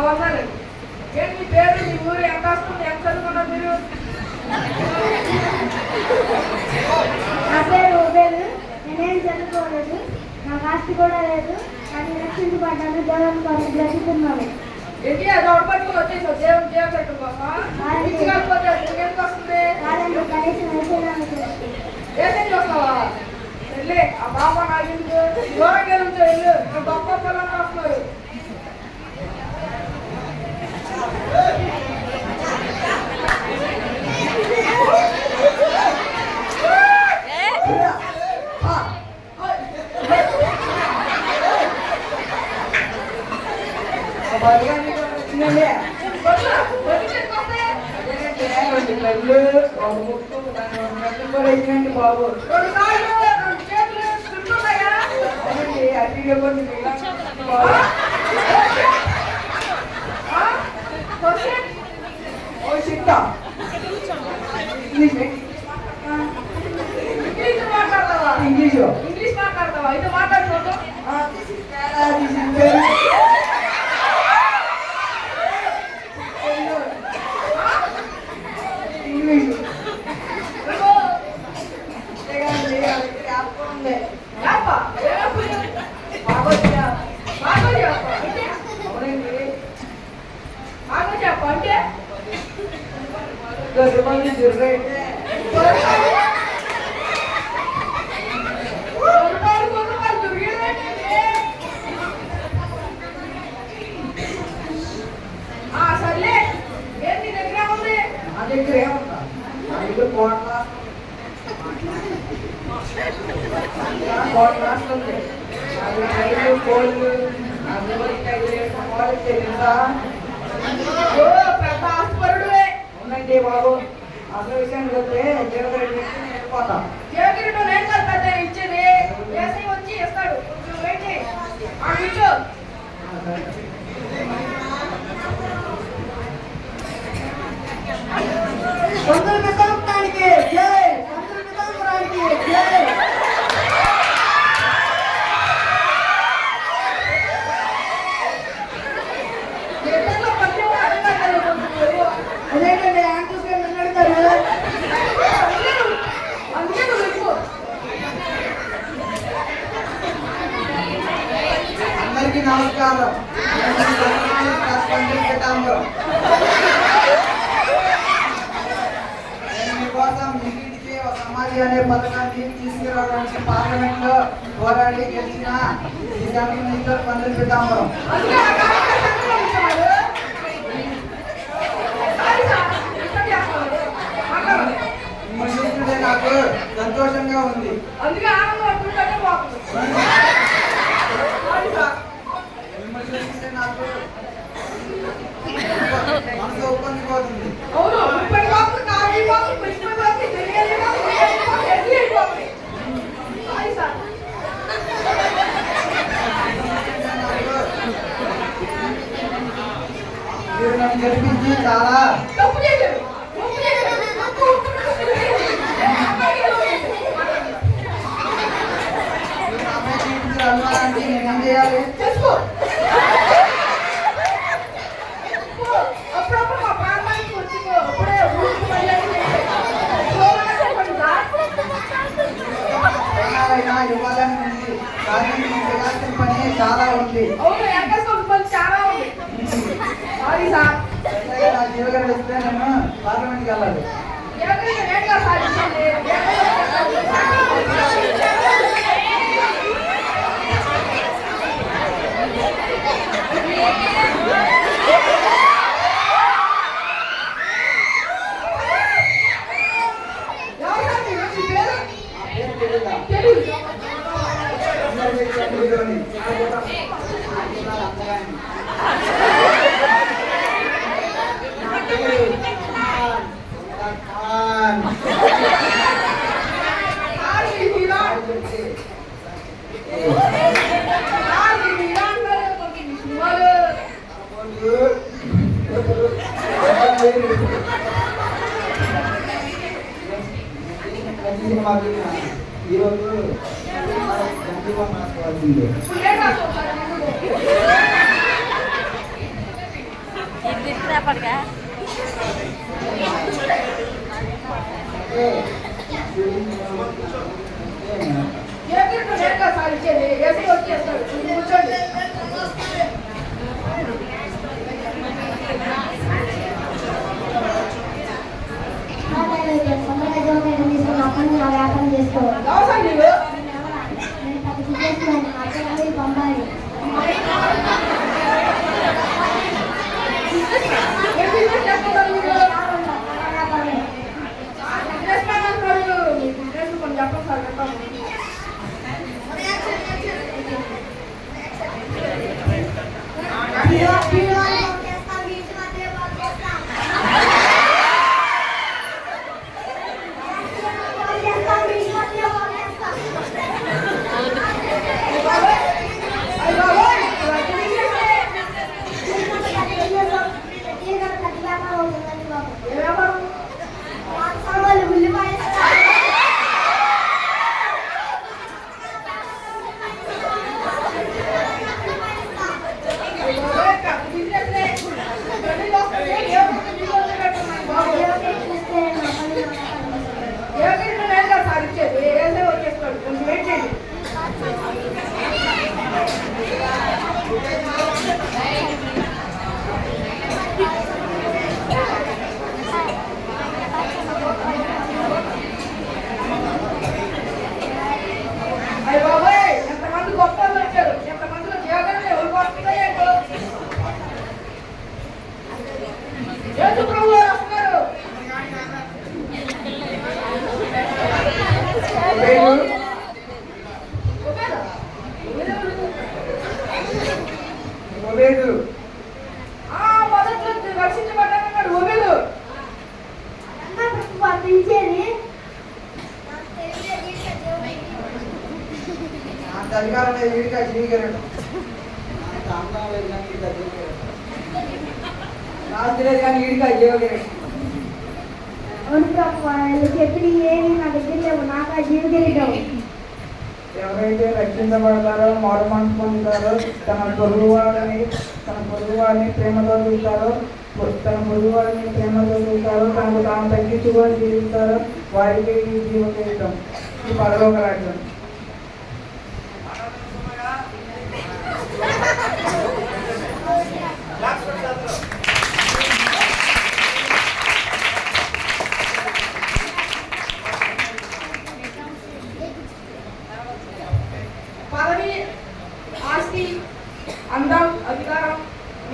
బాగున్నారు. ఏంటి మీ పేరు, మీ ఊరు, ఎంత వస్తుంది, ఎంత చదువుకున్నారు మీరు? నా పేరు ఉబేరు. నేనేం చదువుకోలేదు, నాకు ఆస్తి కూడా లేదు, కానీ రక్షించబడ్డాను. దేవుని కోసం బ్రతుకుతున్నాను. ఏంటి అది పట్టుకుని వచ్చేసావు దేవుని చేయడం కోసం? ఇచ్చిపోతే ఎందుకు వస్తుంది? కాదండి, కనీసం వేసేదానికి ఏదైనా చూస్తావా? వెళ్ళి ఆ బాబా నాకు ఎందుకు దూరంగా వెళ్ళు, గొప్ప పిల్లలు వస్తున్నారు. బాబు ఇంగ్లీష్ మాట్లాడతావా? అయితే మాట్లాడుకోవద్దు. సర్లే, ఏంటి దగ్గర ఉంది? నా దగ్గర ఏముందా? నా దగ్గర కోళ్ళు పెద్ద ఆస్పరుడువే ఉందండి బాబు. అసలు విషయానికి వస్తే జీవకరెడ్డి వెళ్ళిపోతాం. జీవకరెడ్డి నేను కాదు పెద్ద ఇచ్చేది, ఏసై వచ్చి ఇస్తాడు. వెయిట్ చేయి, కూర్చో. పంతులు పితాంబరానికి జై, పంతులు పితాంబరానికి జై. అదేంటండి యాంకర్స్ గారు నన్ను అడుగుతారు. అందరికీ నమస్కారం. పంతులు పితాంబరం. మీకోసం ఇంటికి ఒక సమాధి అనే పథకాన్ని తీసుకురావడానికి పార్లమెంట్ లో పోరాడి గెలిచిన ఈ జనరల్ పంతులు పితాంబరం. చూస్తుంటే నాకు సంతోషంగా ఉంది. అందుకే ఆనందం అనుకుంటే బాగుంది. మిమ్మల్ని చూస్తుంటే నాకు మనసు ఒప్పందిపోతుంది. అవును, ముప్పై బాబు నాలుగు బాబు కృష్ణ బాబు తెలియదు మీరు నన్ను గెలిపించి చాలా తప్పు చేశారు. అనుమానానికి నేనేం చేయాలి? చేసుకో. అప్పుడప్పుడు మా ప్రాంతానికి వచ్చి అప్పుడే ఇవ్వాలని ఉంది, కానీ నేను చేయాల్సిన పని చాలా ఉంది. అవును, ఎంకరేజ్ పని చాలా ఉంది. Sorry sir. నా జీవగారు వస్తే నేను పార్లమెంట్కి వెళ్ళాలి. నేరుగా సాధించండి. ఈరోజు అయ్య బాబోయ్, ఇవన్నీ తీసేస్తే. ఏ వ్యాపారం? అయ్య బాబోయ్, పెద్ద తీసేస్తే. ఇవన్నీ వస్తాయి. దేవుడికి జీవితంలో పెట్టుకున్నాను బాబు. దేవుడికి నేను కదా సార్ ఇచ్చేది. ఏసే వచ్చేస్తాడు. కొంచెం వెయిట్ చేయండి. అయ్య బాబోయ్, ఎంతమంది గొప్ప వాళ్ళు వచ్చారు. ఎంతమందిలో జీవగానే ఎవరికి వస్తున్నాయి ఏంటో. యేసు ప్రభు వారు వస్తున్నారు. ఒబేదా? ఒబేదెవరు? ఒబేదు మొదట్లో రక్షించబడ్డానన్నాడు ఒబేదు. అంత అధికారం లేదు వీడికి జీవికరడు అంత అందం లేదు కానీ వీడికి జీవికరడు ఆస్తి లేదు కానీ వీడికి జీవకరడు చెప్పి ఏమి నా దగ్గర లేవు, నాకు ఆ జీవితం. ఎవరైతే రక్షించబడతారో మారు మనసు పొందుతారో తన పొరుగువాడిని ప్రేమతో చూస్తారో తనకు తాను తగ్గించుకొని జీవిస్తారో వారికి ఈ జీవితం ఈ పరలోక రాజ్యం. పదవి, ఆస్తి, అందం, అధికారం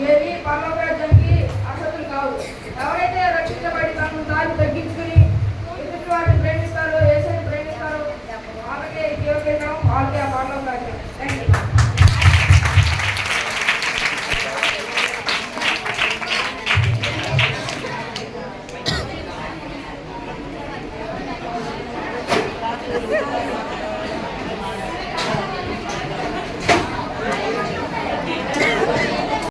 ఏవి పరలోక రాజ్యానికి అర్హతలు కావు. ఎవరైతే రక్షించబడి తనను తాను తగ్గించుకొని